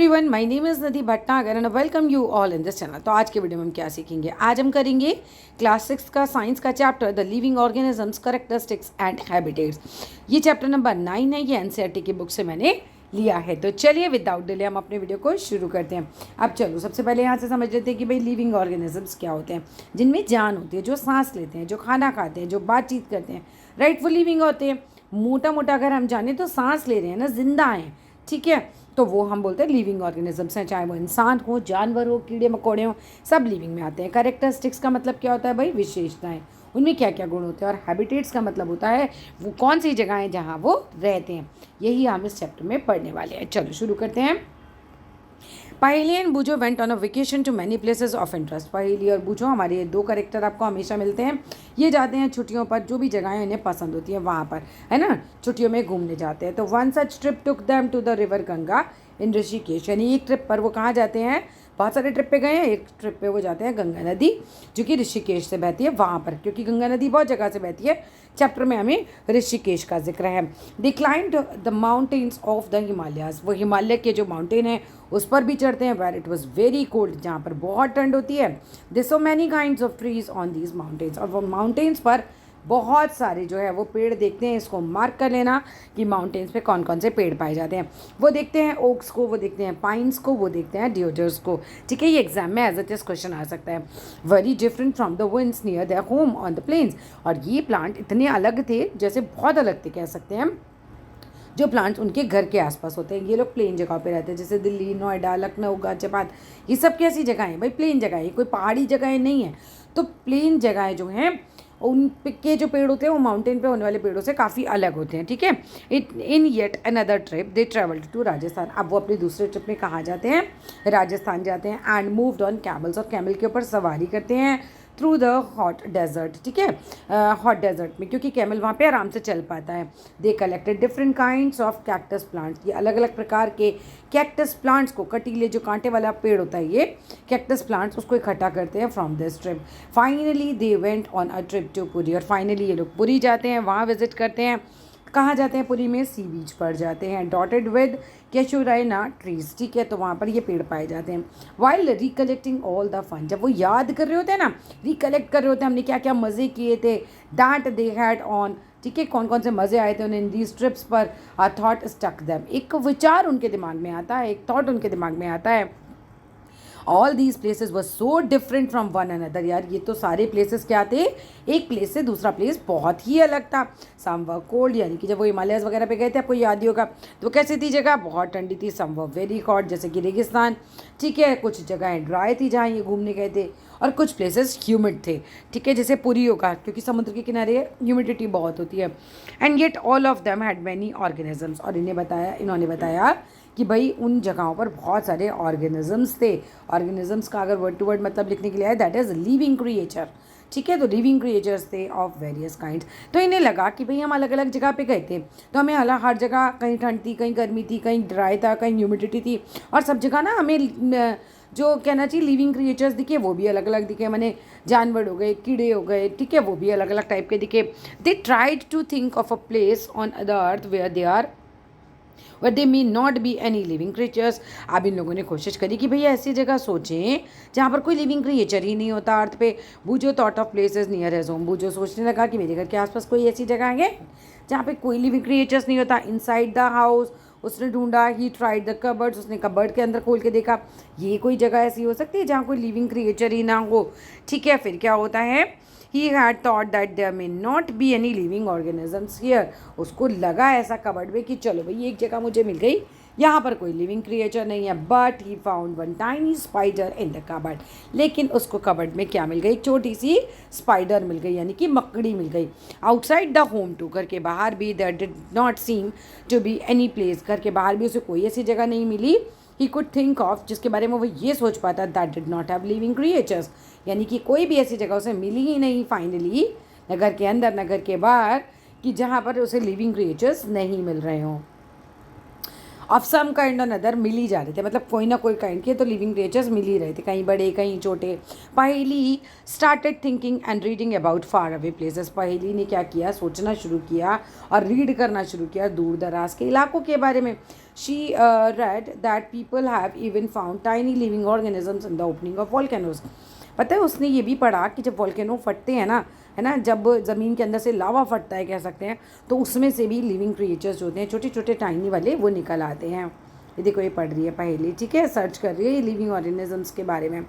Everyone, my name is Nidhi Bhatnagar and welcome you all in this channel. तो आज के video में हम क्या सीखेंगे? आज हम करेंगे क्लास 6 का साइंस का chapter the living organisms characteristics and habitats. ये चैप्टर नंबर 9 है। ये एनसीईआरटी की बुक से मैंने लिया है। तो चलिए विदाउट डिले हम अपने वीडियो को शुरू करते हैं। अब चलो सबसे पहले यहाँ से समझ लेते हैं कि भाई लिविंग ऑर्गेनिजम्स क्या होते हैं। जिनमें जान होती है, जो सांस लेते हैं, जो खाना खाते हैं, जो बातचीत करते हैं, राइट, वो लिविंग होते हैं। मोटा मोटा अगर हम जाने तो सांस ले रहे हैं ना, जिंदा हैं, ठीक है, तो वो हम बोलते हैं लिविंग ऑर्गेनिजम्स हैं। चाहे वो इंसान हो, जानवर हो, कीड़े मकोड़े हो, सब लिविंग में आते हैं। कैरेक्टरिस्टिक्स का मतलब क्या होता है भाई? विशेषताएं, उनमें क्या क्या गुण होते हैं। और हैबिटेट्स का मतलब होता है वो कौन सी जगहें जहाँ वो रहते हैं। यही हम इस चैप्टर में पढ़ने वाले हैं। चलो शुरू करते हैं। Paheli and Boojho went on a vacation to many places of interest. Paheli और बूझो, हमारे ये दो कैरेक्टर आपको हमेशा मिलते हैं। ये जाते हैं छुट्टियों पर, जो भी जगहें इन्हें पसंद होती हैं वहाँ पर, है ना, छुट्टियों में घूमने जाते हैं। तो one such trip took them to the river Ganga in Rishikesh. यानी एक ट्रिप पर वो कहाँ जाते हैं? बहुत सारे ट्रिप पे गए हैं, एक ट्रिप पे वो जाते हैं गंगा नदी, जो कि ऋषिकेश से बहती है वहाँ पर, क्योंकि गंगा नदी बहुत जगह से बहती है। चैप्टर में हमें ऋषिकेश का जिक्र है। They climbed the mountains of the Himalayas. वो हिमालय के जो माउंटेन है उस पर भी चढ़ते हैं। Where it was very cold, जहाँ पर बहुत ठंड होती है। They saw many kinds of trees on these mountains. और वो माउंटेन्स पर बहुत सारे जो है वो पेड़ देखते हैं। इसको मार्क कर लेना कि माउंटेन्स पे कौन कौन से पेड़ पाए जाते हैं। वो देखते हैं ओक्स को, वो देखते हैं पाइन्स को, वो देखते हैं ड्यूजर्स को, ठीक है। ये एग्जाम में एज इट इज क्वेश्चन आ सकता है। Very different from the winds near their home on the plains. और ये प्लांट इतने अलग थे, जैसे बहुत अलग थे कह सकते हैं, जो प्लांट्स उनके घर के आसपास होते हैं। ये लोग प्लेन जगह पे रहते हैं, जैसे दिल्ली, नोएडा, लखनऊ, गाजियाबाद, ये सब कैसी जगह हैं भाई? प्लेन जगह है, कोई पहाड़ी जगह नहीं है। तो प्लेन जगहें जो हैं उन के जो पेड़ होते हैं वो माउंटेन पे होने वाले पेड़ों से काफ़ी अलग होते हैं, ठीक है। In yet another trip they travelled to Rajasthan. अब वो अपने दूसरे ट्रिप में कहाँ जाते हैं? राजस्थान जाते हैं। And moved on camels. और कैमल के ऊपर सवारी करते हैं थ्रू द हॉट डेजर्ट, ठीक है, हॉट डेजर्ट में, क्योंकि कैमल वहाँ पे आराम से चल पाता है। They collected different kinds of cactus plants. ये अलग अलग प्रकार के कैक्टस प्लांट्स को, कटीले जो कांटे वाला पेड़ होता है ये कैक्टस प्लांट्स, उसको इकट्ठा करते हैं from this trip. Finally they went on a trip to Puri. और फाइनली ये लोग पुरी जाते हैं, वहाँ विजिट करते हैं। कहाँ जाते हैं? पुरी में सी बीच पर जाते हैं। डॉटेड विद कैशुराइना ट्रीज, ठीक है, तो वहाँ पर ये पेड़ पाए जाते हैं। While recollecting all the fun, जब वो याद कर रहे होते हैं ना, रिकलेक्ट कर रहे होते हैं हमने क्या क्या मज़े किए थे, दैट दे हैड ऑन, ठीक है, कौन कौन से मज़े आए थे उन्हें इन दीज ट्रिप्स पर। अ थॉट स्टक देम, एक विचार उनके दिमाग में आता है, एक थॉट उनके दिमाग में आता है। All these places were so different from one another. यार ये तो सारे प्लेसेस क्या थे? एक प्लेस से दूसरा प्लेस बहुत ही अलग था। सम वर कोल्ड, यानी कि जब वो हिमालयस वगैरह पे गए थे, आपको याद ही होगा, तो कैसी थी जगह? बहुत ठंडी थी। सम वर वेरी हॉट, जैसे कि रेगिस्तान, ठीक है। कुछ जगहें ड्राई थी जहाँ ये घूमने गए थे, और कुछ प्लेसेस ह्यूमिड थे, ठीक है, जैसे पुरी होगा, क्योंकि समुद्र के किनारे ह्यूमिडिटी बहुत होती है। And yet all of them had many organisms. और इन्होंने बताया कि भाई उन जगहों पर बहुत सारे ऑर्गेनिजम्स थे। ऑर्गेनिजम्स का अगर वर्ड टू वर्ड मतलब लिखने के लिए आए, दैट इज़ लिविंग क्रिएचर, ठीक है। तो लिविंग क्रिएचर्स थे ऑफ वेरियस काइंड्स। तो इन्हें लगा कि भाई हम अलग अलग जगह पे गए थे, तो हमें हर जगह कहीं ठंड थी, कहीं गर्मी थी, कहीं ड्राई था, कहीं ह्यूमिडिटी थी, और सब जगह ना हमें जो कहना चाहिए लिविंग क्रिएचर्स दिखे, वो भी अलग अलग दिखे। मैंने जानवर हो गए, कीड़े हो गए, ठीक है, वो भी अलग अलग टाइप के दिखे। They tried to think of a place on the earth where they may not be any living creatures. अब इन लोगों ने कोशिश करी कि भैया ऐसी जगह सोचें जहाँ पर कोई लिविंग क्रिएचर ही नहीं होता अर्थ पे। Boojho thought of places near his home. Boojho सोचने लगा कि मेरे घर के आसपास कोई ऐसी जगह है जहाँ पे कोई लिविंग क्रिएचर्स नहीं होता। इनसाइड द हाउस उसने ढूंढा, ही ट्राइड द कबर्ड्स, उसने कबर्ड के अंदर खोल के देखा, ये कोई जगह ऐसी हो सकती है जहाँ कोई लिविंग क्रिएचर ही ना हो, ठीक है। फिर क्या होता है? He had thought that there may not be any living organisms here. उसको लगा ऐसा कबर्ड में कि चलो भाई एक जगह मुझे मिल गई, यहाँ पर कोई लिविंग क्रिएचर नहीं है। But he found one tiny spider in the cupboard. लेकिन उसको कबर्ड में क्या मिल गई? एक छोटी सी स्पाइडर मिल गई, यानी कि मकड़ी मिल गई। आउटसाइड द होम टू, घर के बाहर भी, there did not seem to be any place, घर के बाहर भी उसे कोई ऐसी जगह नहीं मिली ही कुड थिंक ऑफ, जिसके बारे में वो ये सोच पाता, that did not have living creatures. यानी कि कोई भी ऐसी जगह उसे मिली ही नहीं फाइनली, न घर के अंदर न घर के बाहर, कि जहाँ पर उसे लिविंग क्रिएचर्स नहीं मिल रहे हों। ऑफ सम काइंड और अदर मिल ही जा रहे थे, मतलब कोई ना कोई काइंड के तो लिविंग क्रिएचर्स मिल ही रहे थे, कहीं बड़े कहीं छोटे। पहेली started thinking and reading about far away places. पहेली ने क्या किया, सोचना शुरू किया और रीड करना शुरू किया दूर दराज के इलाकों के बारे में। She read that people have even found tiny living organisms in the opening of volcanoes. पता है उसने ये भी पढ़ा कि जब वॉल्केनो फटते हैं ना, है ना, जब ज़मीन के अंदर से लावा फटता है कह सकते हैं, तो उसमें से भी लिविंग क्रिएचर्स होते हैं, छोटे छोटे टाइनी वाले, वो निकल आते हैं। ये देखो ये पढ़ रही है पहेली, ठीक है, सर्च कर रही है ये लिविंग ऑर्गेनिजम्स के बारे में।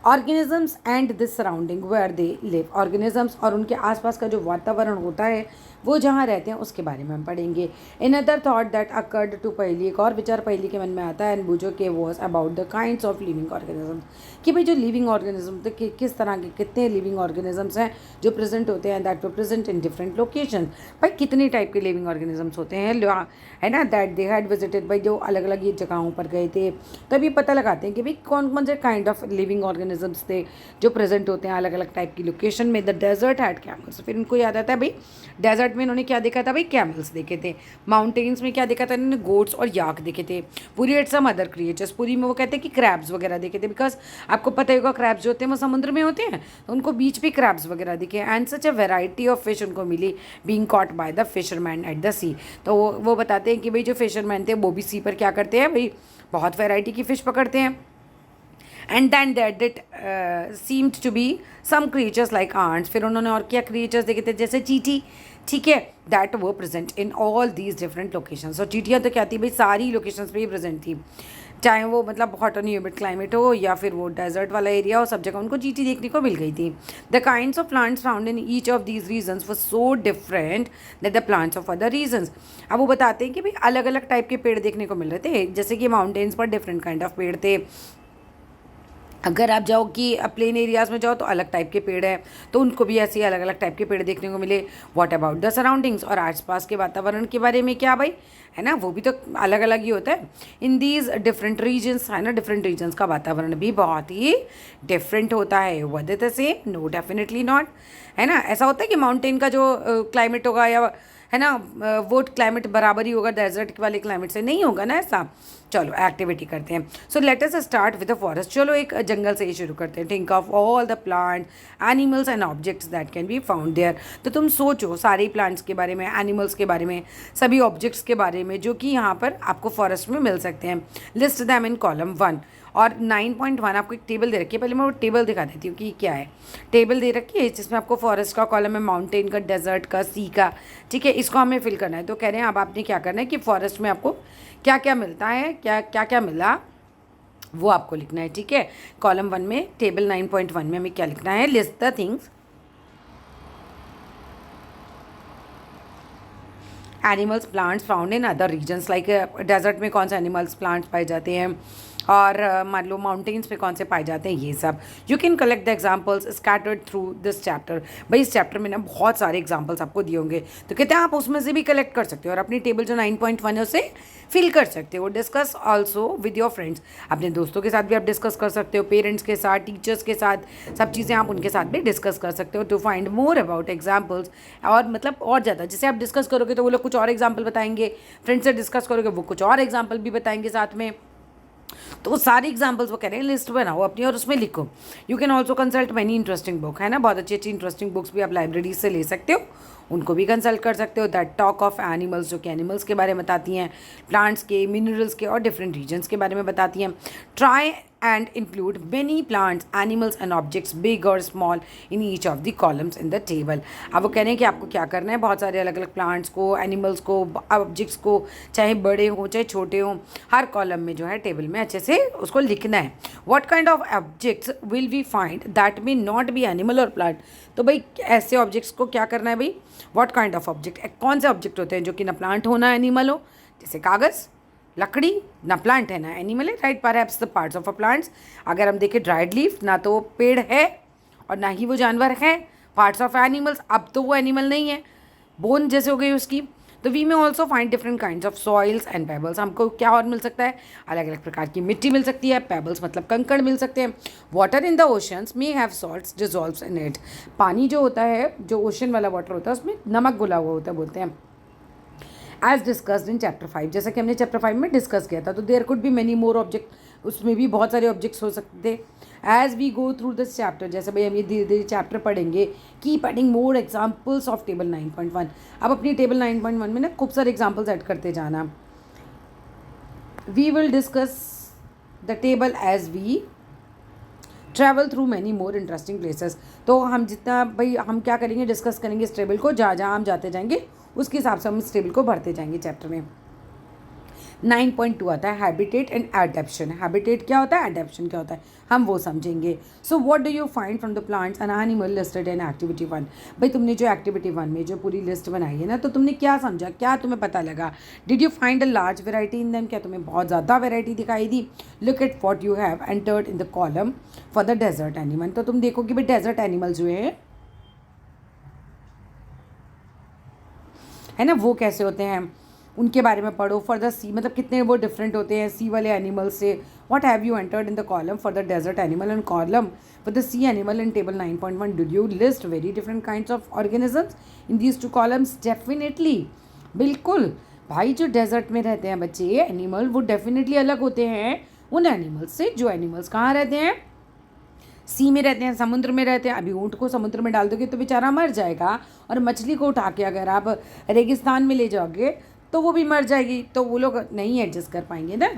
Organisms and this surrounding where they live. Organisms और उनके आसपास का जो वातावरण होता है वो जहाँ रहते हैं उसके बारे में हम पढ़ेंगे। Another thought that occurred to Paheli, एक और विचार पहेली के मन में आता है, एंड बूझो के was about the kinds of living organisms, कि भाई जो लिविंग ऑर्गेनिज्म थे कि किस तरह के कितने लिविंग ऑर्गेनिजम्स हैं जो प्रेजेंट होते हैं, that were present in different location. भाई कितने टाइप के लिविंग ऑर्गेनिजम्स होते हैं, है ना, दैट दे हैड विजिटेड, भाई जो अलग अलग ये जगहों पर गए थे, तभी पता लगाते हैं कि भाई कौन कौन से काइंड ऑफ लिविंग ऑर्गेनिजम्स थे जो प्रेजेंट होते हैं अलग अलग टाइप की लोकेशन में। द डेजर्ट हैड कैमल्स, फिर इनको याद आता है भाई डेजर्ट में इन्होंने क्या देखा था, भाई कैमल्स देखे थे। माउंटेन्स में क्या देखा था इन्होंने, गोट्स और याक देखे थे। पूरी एट सम अदर क्रिएचर्स, पूरी में वो कहते हैं कि क्रैब्स वगैरह देखे थे, बिकॉज आपको पता ही होगा क्रैब्स जो होते हैं वो समुद्र में होते हैं, तो उनको बीच पे क्रैब्स वगैरह दिखे। And such a variety of fish उनको मिली being caught by the fisherman at the sea. तो वो बताते हैं कि भाई जो फिशरमैन थे वो भी सी पर क्या करते हैं, भाई बहुत वेराइटी की फ़िश पकड़ते हैं। And then that did seemed to be some creatures like ants, फिर उन्होंने और क्या क्रिएचर्स देखे थे, जैसे चींटी, ठीक है, दैट वो present in all these different locations. और चींटियाँ तो क्या थी भाई, सारी लोकेशंस पे ही प्रेजेंट थी, चाहे वो मतलब हॉट एंड ह्यूमिड क्लाइमेट हो या फिर वो डेजर्ट वाला एरिया हो, सब जगह उनको चींटी देखने को मिल गई थी। The kinds of plants found in each of these regions were so different that the plants of other regions. अब वो बताते हैं कि भाई अलग अलग टाइप के पेड़ देखने को मिल रहे थे, जैसे कि माउंटेन्स पर डिफरेंट काइंड ऑफ पेड़ थे, अगर आप जाओ कि प्लेन एरियाज़ में जाओ तो अलग टाइप के पेड़ हैं, तो उनको भी ऐसे ही अलग अलग टाइप के पेड़ देखने को मिले। व्हाट अबाउट द सराउंडिंग्स, और आसपास के वातावरण के बारे में क्या भाई, है ना, वो भी तो अलग अलग ही होता है। इन दीज डिफरेंट रीजन्स, है ना, डिफरेंट रीजन्स का वातावरण भी बहुत ही डिफरेंट होता है। Were the same, no definitely not, है ना। ऐसा होता है कि माउंटेन का जो क्लाइमेट होगा या है ना वो क्लाइमेट बराबर ही होगा डेजर्ट वाले क्लाइमेट से, नहीं होगा ना ऐसा। चलो एक्टिविटी करते हैं। So let us start with the forest. चलो एक जंगल से ही शुरू करते हैं। Think of all the plant animals and objects that can be found there. तो तुम सोचो सारे प्लांट्स के बारे में, एनिमल्स के बारे में, सभी ऑब्जेक्ट्स के बारे में जो कि यहाँ पर आपको फॉरेस्ट में मिल सकते हैं। लिस्ट दैम इन कॉलम 1 और 9.1 आपको एक टेबल दे रखी है। पहले मैं वो टेबल दिखा देती हूँ कि क्या है। टेबल दे रखी है जिसमें आपको फॉरेस्ट का कॉलम है, माउंटेन का, डेजर्ट का, सी का, ठीक है, इसको हमें फिल करना है। तो कह रहे हैं अब आपने क्या करना है कि फॉरेस्ट में आपको क्या क्या मिलता है, क्या क्या क्या मिला, वो आपको लिखना है, ठीक है। कॉलम 1 में टेबल 9.1 में हमें क्या लिखना है, list the things animals plants found in other regions, like desert में कौन से एनिमल्स प्लांट्स पाए जाते हैं और मान लो माउंटेन्स पे कौन से पाए जाते हैं, ये सब। You can collect the examples scattered through this chapter. भाई इस चैप्टर में ना बहुत सारे एग्जाम्पल्स आपको दिए होंगे, तो कहते हैं आप उसमें से भी कलेक्ट कर सकते हो और अपनी टेबल जो 9.1 है उसे फिल कर सकते हो। Discuss also with your friends, अपने दोस्तों के साथ भी आप डिस्कस कर सकते हो, पेरेंट्स के साथ, टीचर्स के साथ, सब चीज़ें आप उनके साथ भी डिस्कस कर सकते हो to find more about examples. और मतलब और ज़्यादा, जैसे आप डिस्कस करोगे तो वो लोग कुछ और एग्जाम्पल बताएंगे, फ्रेंड्स से डिस्कस करोगे वो कुछ और एग्जाम्पल भी बताएंगे साथ में। तो वो सारी एग्जाम्पल्स वो कह रहे हैं लिस्ट बनाओ अपनी और उसमें लिखो। You can also consult many interesting book, है ना, बहुत अच्छी अच्छी इंटरेस्टिंग बुक्स भी आप लाइब्रेरी से ले सकते हो, उनको भी कंसल्ट कर सकते हो। दैट टॉक ऑफ एनिमल्स, जो कि एनिमल्स के बारे में बताती हैं, प्लांट्स के, मिनरल्स के और डिफरेंट रीजन्स के बारे में बताती हैं। Try and include many plants, animals and objects big और small in each of the columns in the table. अब वो कह रहे हैं कि आपको क्या करना है, बहुत सारे अलग अलग प्लांट्स को, एनिमल्स को, ऑब्जेक्ट्स को, चाहे बड़े हों चाहे छोटे हों, हर कॉलम में जो है टेबल में अच्छे से उसको लिखना है। What kind of objects will we find that may not be animal और प्लांट। तो भाई ऐसे ऑब्जेक्ट्स को क्या करना है भाई, व्हाट काइंड ऑफ ऑब्जेक्ट, कौन से ऑब्जेक्ट होते हैं जो कि ना प्लांट हो ना एनिमल हो, जैसे कागज़, लकड़ी, ना प्लांट है ना एनिमल है, right. Perhaps the parts of a plants, अगर हम देखें ड्राइड लीफ, ना तो पेड़ है और ना ही वो जानवर है। पार्ट्स ऑफ एनिमल्स, अब तो वो एनिमल नहीं है, बोन जैसे हो गई उसकी। तो we may also find different kinds of soils and pebbles, हमको क्या और मिल सकता है, अलग अलग प्रकार की मिट्टी मिल सकती है। पेबल्स मतलब कंकड़ मिल सकते हैं। Water in the oceans may have salts dissolves in it, पानी जो होता है, जो ओशन वाला वाटर होता है उसमें नमक घुला हुआ होता है बोलते हैं। एज डिस्कस्ड इन चैप्टर 5, जैसा कि हमने चैप्टर 5 में डिस्कस किया था। तो there could be many more object, उसमें भी बहुत सारे ऑब्जेक्ट्स हो सकते थे। As we go through this chapter, जैसे भाई हम ये धीरे धीरे चैप्टर पढ़ेंगे, keep adding more examples of table 9.1। अब अपनी टेबल 9.1 में ना खूब सारे एग्जाम्पल्स ऐड करते जाना। We will discuss the table as we travel through many more interesting places. तो हम जितना भाई हम क्या करेंगे, डिस्कस करेंगे इस टेबल को, जहाँ जहाँ हम जाते जाएंगे उसके हिसाब से हम इस टेबल को भरते जाएंगे चैप्टर में। 9.2 आता है हैबिटेट एंड एडेप्शन। हैबिटेट क्या होता है, एडेप्शन क्या होता है, हम वो समझेंगे। So what do you find from the plants and animal listed in activity 1। भाई तुमने जो एक्टिविटी 1 में जो पूरी लिस्ट बनाई है ना, तो तुमने क्या समझा, क्या तुम्हें पता लगा। Did you find a large variety in them, क्या तुम्हें बहुत ज़्यादा वेराइटी दिखाई दी। Look at what you have entered in the column for the desert animal. तो तुम देखो कि भाई डेजर्ट एनिमल जो है ना वो कैसे होते हैं, उनके बारे में पढ़ो। फॉर द सी, मतलब कितने वो डिफरेंट होते हैं सी वाले एनिमल से। What have you entered in the column for the desert animal and column for the sea animal in table 9.1। Did you list very different kinds of organisms in these two columns. Definitely, बिल्कुल भाई, जो desert में रहते हैं बच्चे animal, वो definitely अलग होते हैं उन एनिमल्स से जो एनिमल्स कहाँ रहते हैं, सी में रहते हैं, समुद्र में रहते हैं। अभी ऊँट को समुद्र में डाल दोगे तो बेचारा मर जाएगा, और मछली को उठा के अगर आप रेगिस्तान में ले जाओगे तो वो भी मर जाएगी, तो वो लोग नहीं एडजस्ट कर पाएंगे ना।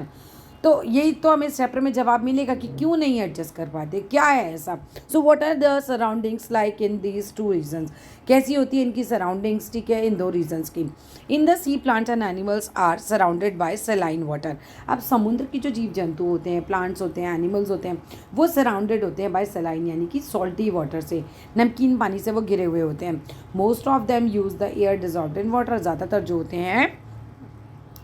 तो यही तो हमें इस चैप्टर में जवाब मिलेगा कि क्यों नहीं एडजस्ट कर पाते, क्या है ऐसा। So what are the surroundings like in these 2 regions, कैसी होती है इनकी सराउंडिंग्स, ठीक है, इन 2 रीजन्स की। In the sea plants and animals are surrounded by saline water. अब समुद्र की जो जीव जंतु होते हैं, प्लांट्स होते हैं, एनिमल्स होते हैं, वो सराउंडेड होते हैं बाय सेलाइन यानी कि सॉल्टी वाटर से, नमकीन पानी से वो घिरे हुए होते हैं। Most of them use the air dissolved in water. ज़्यादातर जो होते हैं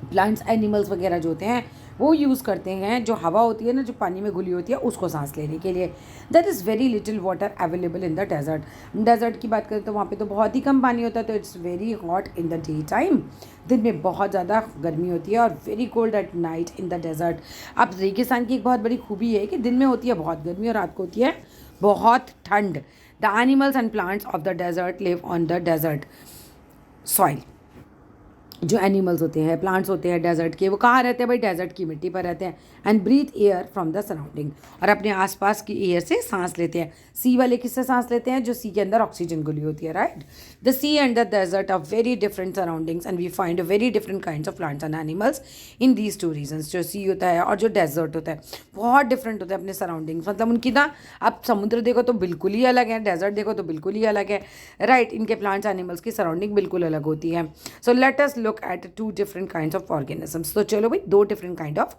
प्लांट्स एनिमल्स वगैरह जो होते हैं वो यूज़ करते हैं जो हवा होती है ना, जो पानी में घुली होती है, उसको सांस लेने के लिए। That is very little water available in the desert. Desert की बात करें तो वहाँ पे तो बहुत ही कम पानी होता है, तो it's very hot in the day time, दिन में बहुत ज़्यादा गर्मी होती है, और very cold at night in the desert. अब रेगिस्तान की एक बहुत बड़ी खूबी है कि दिन में होती है बहुत गर्मी और रात को होती है बहुत ठंड। The animals and plants of the desert live on the desert soil. जो एनिमल्स होते हैं, प्लांट्स होते हैं डेजर्ट के, वो कहाँ रहते हैं भाई, डेजर्ट की मिट्टी पर रहते हैं। And breathe air from the surrounding, और अपने आसपास की एयर से सांस लेते हैं। सी वाले किससे सांस लेते हैं, जो सी के अंदर ऑक्सीजन घुली होती है, right. The sea and the desert are very different surroundings and we find very different kinds of plants and animals in these 2 regions. जो सी होता है और जो डेजर्ट होता है बहुत डिफरेंट होता है अपने सराउंडिंग्स, मतलब उनकी ना, आप समुद्र देखो तो बिल्कुल ही अलग है, डेजर्ट देखो तो बिल्कुल ही अलग है, राइट। इनके प्लांट्स एनिमल्स की सराउंडिंग बिल्कुल अलग होती है। सो let us look at 2 different kinds of organisms। तो चलो भाई 2 different kind of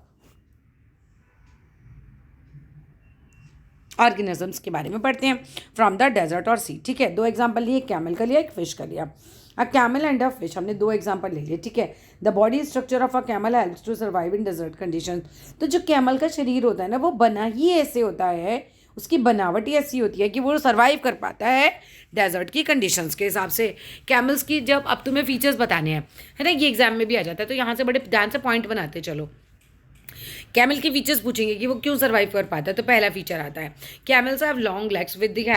ऑर्गेनिजम्स के बारे में पढ़ते हैं फ्रॉम द डेजर्ट और सी, ठीक है। 2 एग्जाम्पल लिए, कैमल का लिया, एक फिश का लिया। A camel and a fish, हमने 2 एग्जाम्पल ले लिए, ठीक है। The body structure of a camel helps to survive in desert condition. तो जो कैमल का शरीर होता है ना, वो बना ही ऐसे होता है, उसकी बनावट ही ऐसी होती है कि वो सर्वाइव कर पाता है डेजर्ट की कंडीशंस के हिसाब से। कैमल्स की जब अब तुम्हें फीचर्स बताने हैं, है ना, ये एग्जाम में भी आ जाता है, तो यहाँ से बड़े ध्यान से पॉइंट बनाते चलो। कैमल के फीचर्स पूछेंगे कि वो क्यों सर्वाइव कर पाता है, तो पहला फीचर आता है camels have long legs with the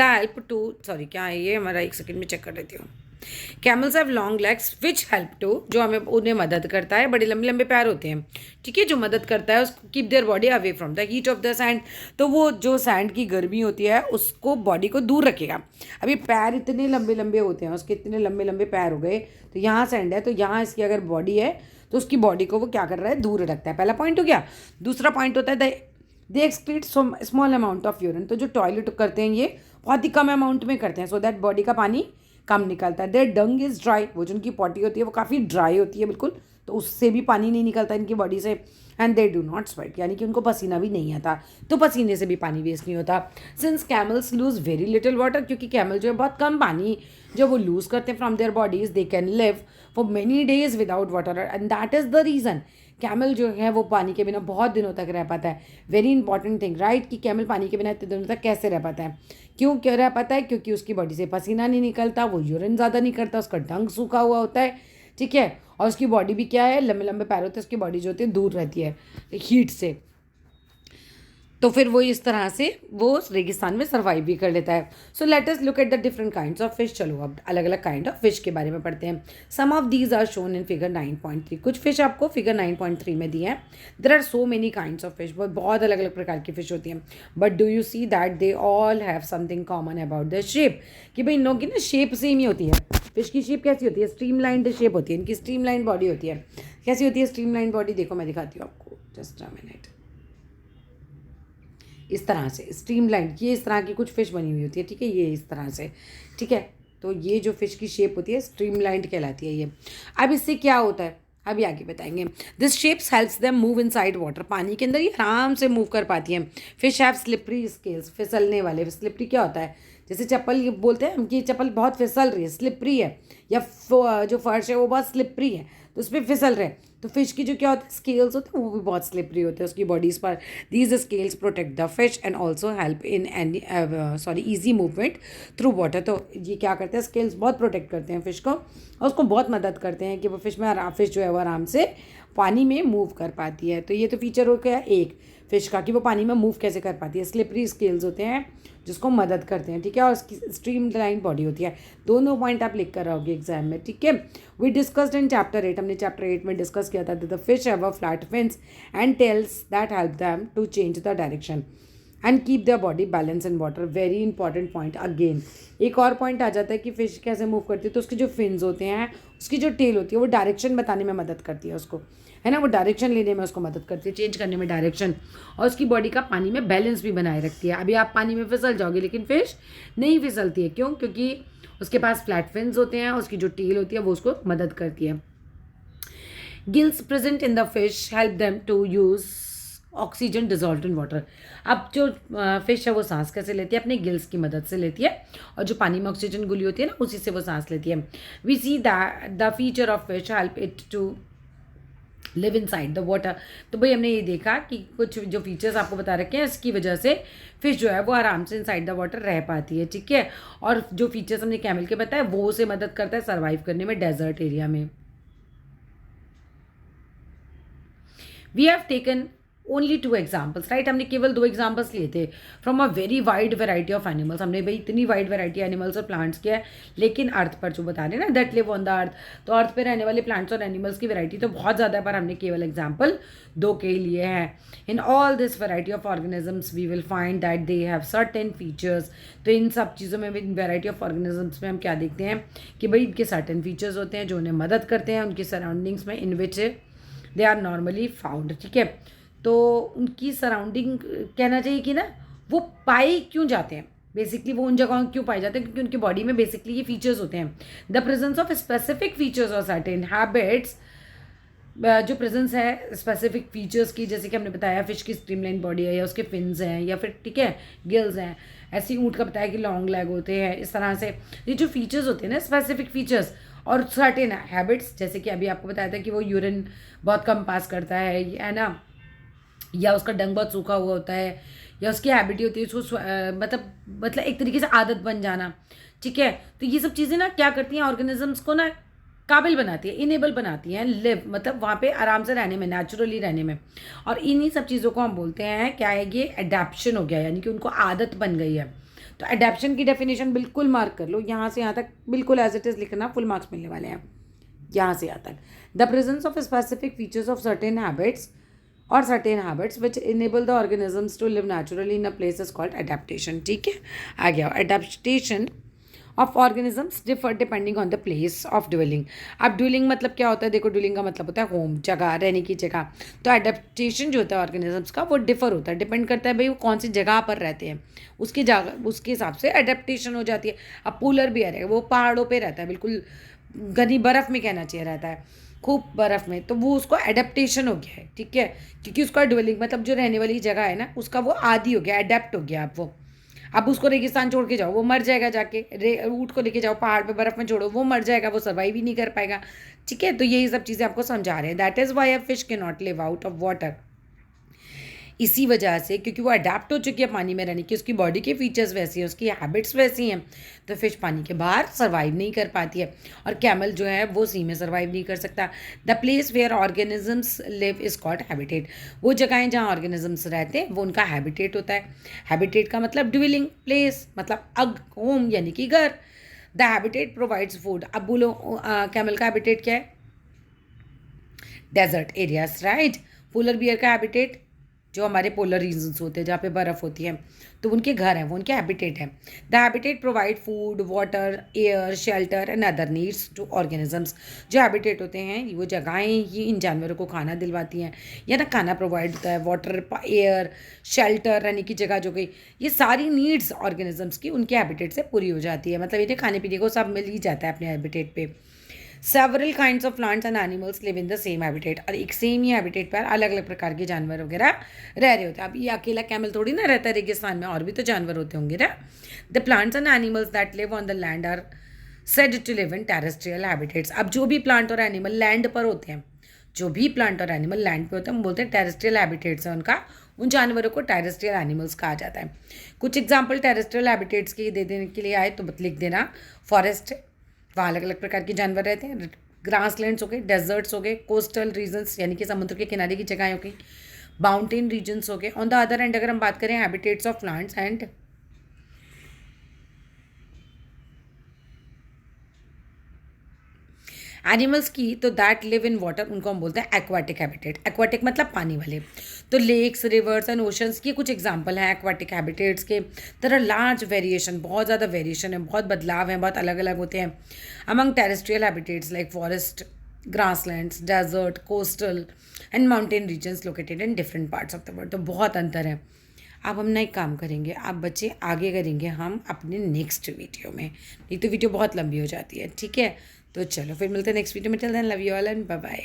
help to, sorry क्या है ये हमारा, एक सेकंड में चेक कर लेती हूँ। Camels have long legs which help to, जो हमें उन्हें मदद करता है, बड़े लंबे लंबे पैर होते हैं, ठीक है, जो मदद करता है उसको keep their body away from the heat of the sand. तो वो जो सैंड की गर्मी होती है उसको बॉडी को दूर रखेगा। अभी पैर इतने लंबे लंबे होते हैं, उसके इतने लंबे लंबे पैर हो गए, तो यहाँ सैंड है, तो यहाँ इसकी अगर बॉडी है तो उसकी बॉडी को वो क्या कर रहा है, दूर रखता है। पहला पॉइंट हो गया। दूसरा पॉइंट होता है दे excrete small amount of urine. तो जो टॉयलेट करते हैं ये बहुत ही कम अमाउंट में करते हैं, सो दैट बॉडी का पानी कम निकलता है। देयर डंग इज़ ड्राई, वो जो उनकी पॉटी होती है वो काफ़ी ड्राई होती है बिल्कुल, तो उससे भी पानी नहीं निकलता इनकी बॉडी से। And they do not sweat, यानी कि उनको पसीना भी नहीं आता, तो पसीने से भी पानी वेस्ट नहीं होता। Since camels lose very little water, क्योंकि कैमल जो है बहुत कम पानी जो वो लूज़ करते हैं from their bodies, they can live for many days without water, and that is the reason camel जो है वो पानी के बिना बहुत दिनों तक रह पाता है। वेरी इंपॉर्टेंट थिंग, राइट, कि कैमल पानी के बिना इतने दिनों तक कैसे रह पाता है, क्यों रह पाता है, क्योंकि उसकी बॉडी से पसीना नहीं निकलता, वो यूरिन ज़्यादा नहीं करता, उसका डंग सूखा हुआ होता है, ठीक है, और उसकी बॉडी भी क्या है, लंबे लंबे पैर होते हैं, उसकी बॉडी जो होती है दूर रहती है हीट से। तो फिर वो इस तरह से वो रेगिस्तान में सर्वाइव भी कर लेता है. सो let us look at the different kinds of fish. चलो अब अलग अलग काइंड ऑफ फिश के बारे में पढ़ते हैं. Some of these are shown in figure 9.3. कुछ फिश आपको फिगर 9.3 में दिए हैं. There are so many kinds of fish. बहुत अलग अलग प्रकार की फिश होती हैं. But do you see that they all have something common about the shape. कि भाई इन लोगों की ना शेप सेम ही होती है. फिश की शेप कैसी होती है? स्ट्रीमलाइंड शेप होती है. इनकी स्ट्रीमलाइन बॉडी होती है. कैसी होती है स्ट्रीमलाइन बॉडी? देखो मैं दिखाती हूँ आपको. Just a minute. इस तरह से स्ट्रीमलाइन, ये इस तरह की कुछ फिश बनी हुई होती है. ठीक है, ये इस तरह से. ठीक है, तो ये जो फिश की शेप होती है स्ट्रीमलाइंड कहलाती है ये. अब इससे क्या होता है अभी आगे बताएंगे. This shapes helps them move inside water. पानी के अंदर ये आराम से मूव कर पाती हैं. Fish have slippery scales. फिसलने वाले. स्लिपरी क्या होता है? जैसे चप्पल ये बोलते हैं कि चप्पल बहुत फिसल रही है, स्लिपरी है, या जो फर्श है वो बहुत स्लिपरी है, तो उस पर फिसल रहे हैं. तो फिश की जो क्या होता है स्केल्स होते हैं वो भी बहुत स्लिपरी होते हैं उसकी बॉडीज़ पर. These scales protect the fish and also help in any easy movement through water. तो ये क्या करते हैं स्केल्स बहुत प्रोटेक्ट करते हैं फिश को और उसको बहुत मदद करते हैं कि वो फिश जो है वो आराम से पानी में मूव कर पाती है. तो ये तो फीचर हो गया एक फिश का कि वो पानी में मूव कैसे कर पाती है. स्लिपरी स्केल्स होते हैं जिसको मदद करते हैं. ठीक है, और उसकी स्ट्रीमलाइन बॉडी होती है. दोनों पॉइंट आप लिख कर रहोगे एग्जाम में. ठीक है, वी डिस्कस्ड इन चैप्टर 8. हमने चैप्टर 8 में डिस्कस किया था the fish have a flat fins and tails that help them to change the direction and keep their body balance in water. Very important point. Again एक और point आ जाता है कि fish कैसे मूव करती है. तो उसके जो फिन्स होते हैं, उसकी जो टेल होती है वो डायरेक्शन बताने में मदद करती है उसको, है ना. वो डायरेक्शन लेने में उसको मदद करती है, चेंज करने में डायरेक्शन, और उसकी बॉडी का पानी में बैलेंस भी बनाए रखती है. अभी आप पानी में फिसल जाओगे लेकिन फिश नहीं फिसलती है. क्यों? क्योंकि उसके पास फ्लैट फिन्स होते हैं, उसकी जो टेल होती है वो उसको मदद करती है. Gills present in the fish help them to use oxygen dissolve in water. अब जो फिश है वो सांस कैसे लेती है? अपने गिल्स की मदद से लेती है, और जो पानी में ऑक्सीजन घुली होती है ना उसी से वो सांस लेती है. We see that the feature of fish help it to live inside the water. तो भाई हमने ये देखा कि कुछ जो फीचर्स आपको बता रखे हैं इसकी वजह से फिश जो है वो आराम से इनसाइड द वाटर रह पाती है. ठीक है, और जो फीचर्स हमने कैमल के बताए वो उसे मदद करता है सर्वाइव करने में डेजर्ट एरिया में. We have taken only 2 examples. Right, हमने केवल 2 एग्जाम्पल्स लिए थे from a very wide variety of animals. हमने भाई इतनी वाइड वेराइटी एनिमल्स और प्लांट्स किया है, लेकिन अर्थ पर जो बता रहे हैं ना दैट लिव ऑन द अर्थ, तो अर्थ पर रहने वाले प्लांट्स और एनिमल्स की वेराइटी तो बहुत ज़्यादा है, पर हमने केवल एग्जाम्पल 2 के लिए हैं. In all this variety of organisms we will find that they have certain features. तो इन सब चीज़ों में, इन वेराइटी ऑफ ऑर्गेनिजम्स में हम क्या देखते हैं कि भाई इनके सर्टेन फीचर्स होते हैं जो उन्हें मदद करते हैं उनकी सराउंडिंग्स में इन विच दे आर नॉर्मली फाउंड. ठीक है, तो उनकी सराउंडिंग कहना चाहिए कि ना वो पाए क्यों जाते हैं. बेसिकली वो उन जगहों क्यों पाए जाते हैं क्योंकि उनकी बॉडी में बेसिकली ये फीचर्स होते हैं. The presence of specific features और सर्टेन हैबिट्स. जो प्रेजेंस है स्पेसिफिक फीचर्स की, जैसे कि हमने बताया फिश की स्ट्रीमलाइन बॉडी है या उसके फिन्स हैं या फिर ठीक है गिल्स हैं. ऐसी ऊँट का बताया कि लॉन्ग लेग होते हैं. इस तरह से ये जो फीचर्स होते हैं ना स्पेसिफिक फीचर्स और सर्टेन हैबिट्स, जैसे कि अभी आपको बताया था कि वो यूरिन बहुत कम पास करता है ना, या उसका डंग बहुत सूखा हुआ होता है, या उसकी हैबिट होती है उसको मतलब एक तरीके से आदत बन जाना. ठीक है, तो ये सब चीज़ें ना क्या करती हैं ऑर्गेनिजम्स को ना काबिल बनाती है, इनेबल बनाती हैं लिव, मतलब वहाँ पे आराम से रहने में, नेचुरली रहने में. और इन्हीं सब चीज़ों को हम बोलते हैं क्या है, ये एडेप्शन हो गया, यानी कि उनको आदत बन गई है. तो एडेप्शन की डेफिनेशन बिल्कुल मार्क कर लो, यहाँ से यहाँ तक बिल्कुल एज इट इज़ लिखना, फुल मार्क्स मिलने वाले हैं यहाँ से यहाँ तक. The presence of specific features of certain habits और certain habits which enable the organisms to live naturally in a place is called adaptation. ठीक है, आ गया. Adaptation of organisms differ depending on the place of dwelling. अब dwelling मतलब क्या होता है? देखो ड्वेलिंग का मतलब होता है होम, जगह, रहने की जगह. तो एडेप्टेशन जो होता है ऑर्गेनिजम्स का वो डिफर होता है, डिपेंड करता है भाई वो कौन सी जगह पर रहते हैं, उसकी जगह उसके हिसाब से एडेप्टेशन हो जाती है. अब पोलर बियर है, वो पहाड़ों पर रहता है, बिल्कुल घनी बर्फ़ में कहना चाहिए रहता है, खूब बर्फ़ में, तो वो उसको एडेप्टेशन हो गया है. ठीक है, क्योंकि उसका ड्वेलिंग मतलब जो रहने वाली जगह है ना उसका वो आदी हो गया, एडेप्ट हो गया. अब उसको रेगिस्तान छोड़ के जाओ वो मर जाएगा, जाके ऊँट को लेके जाओ पहाड़ पे बर्फ़ में छोड़ो वो मर जाएगा, वो सर्वाइव ही नहीं कर पाएगा. ठीक है, तो यही सब चीज़ें आपको समझा रहे हैं. That is why a fish can not live out of water. इसी वजह से, क्योंकि वो अडेप्ट हो चुकी है पानी में रहने की, उसकी बॉडी के फीचर्स वैसी हैं, उसकी हैबिट्स वैसी हैं, तो फिश पानी के बाहर सर्वाइव नहीं कर पाती है। और कैमल जो है वो सी में सर्वाइव नहीं कर सकता। The place where organisms live is called habitat. वो जगहें जहाँ ऑर्गेनिजम्स रहते हैं वो उनका हैबिटेट होता है। हैबिटेट का मतलब ड्विलिंग प्लेस, मतलब होम यानी कि घर। The habitat provides food. अब बोलो कैमल का हैबिटेट क्या है? Desert areas, right. Polar bear का हैबिटेट, जो हमारे पोलर रीजन्स होते हैं जहाँ पे बर्फ़ होती है, तो उनके घर हैं, वो उनके हैबिटेट हैं। The habitat provide food, water, air, shelter and other needs to organisms. जो हैबिटेट होते हैं वो जगहें ही इन जानवरों को खाना दिलवाती हैं, या ना खाना प्रोवाइड होता है, वाटर, एयर, शेल्टर, रहने की जगह जो गई, ये सारी नीड्स ऑर्गेनिजम्स की उनके हैबिटेट से पूरी हो जाती है। मतलब इन्हें खाने पीने को सब मिल ही जाता है अपने हैबिटेट पे। Several kinds of plants and animals live in the same habitat. और एक सेम ही हैबिटेट पर अलग अलग प्रकार के जानवर वगैरह रह रहे होते हैं। अब ये अकेला कैमल थोड़ी ना रहता है रेगिस्तान में, और भी तो जानवर होते होंगे ना। The plants and animals that live on the land are said to live in terrestrial habitats. अब जो भी प्लांट और एनिमल लैंड पर होते हैं, जो भी प्लांट और एनिमल लैंड पे होते हैं, हम बोलते हैं टेरेस्ट्रियल हैबिटेट्स है उनका। उन जानवरों को टेरेस्ट्रियल एनिमल्स कहा जाता है। कुछ एग्जाम्पल टेरेस्ट्रियल हैबिटेट्स के दे देने के लिए आए तो लिख देना। फॉरेस्ट, वहाँ अलग अलग प्रकार के जानवर रहते हैं। ग्रासलैंड्स हो गए, डेजर्ट्स हो गए, कोस्टल रीजन्स यानी कि समुद्र के किनारे की जगहें हो गई, माउंटेन रीजन्स हो गए। ऑन द अदर एंड अगर हम बात करें habitats of plants and animals की, तो दैट लिव इन वाटर, उनको हम बोलते हैं एक्वाटिक हैबिटेट। एक्वाटिक मतलब पानी वाले। तो लेक्स, रिवर्स एंड ओशंस की कुछ एग्जांपल हैं एक्वाटिक हैबिटेट्स के। देयर आर लार्ज वेरिएशन, बहुत ज़्यादा वेरिएशन है, बहुत बदलाव हैं, बहुत अलग अलग होते हैं। Among terrestrial habitats like forest, grasslands, desert, coastal and mountain regions located in different parts of the world. तो बहुत अंतर है। अब हम नए काम करेंगे, आप बच्चे आगे करेंगे हम अपने नेक्स्ट वीडियो में, नहीं तो वीडियो बहुत लंबी हो जाती है, ठीक है। तो चलो फिर मिलते हैं नेक्स्ट वीडियो में। Till then love you all and bye bye.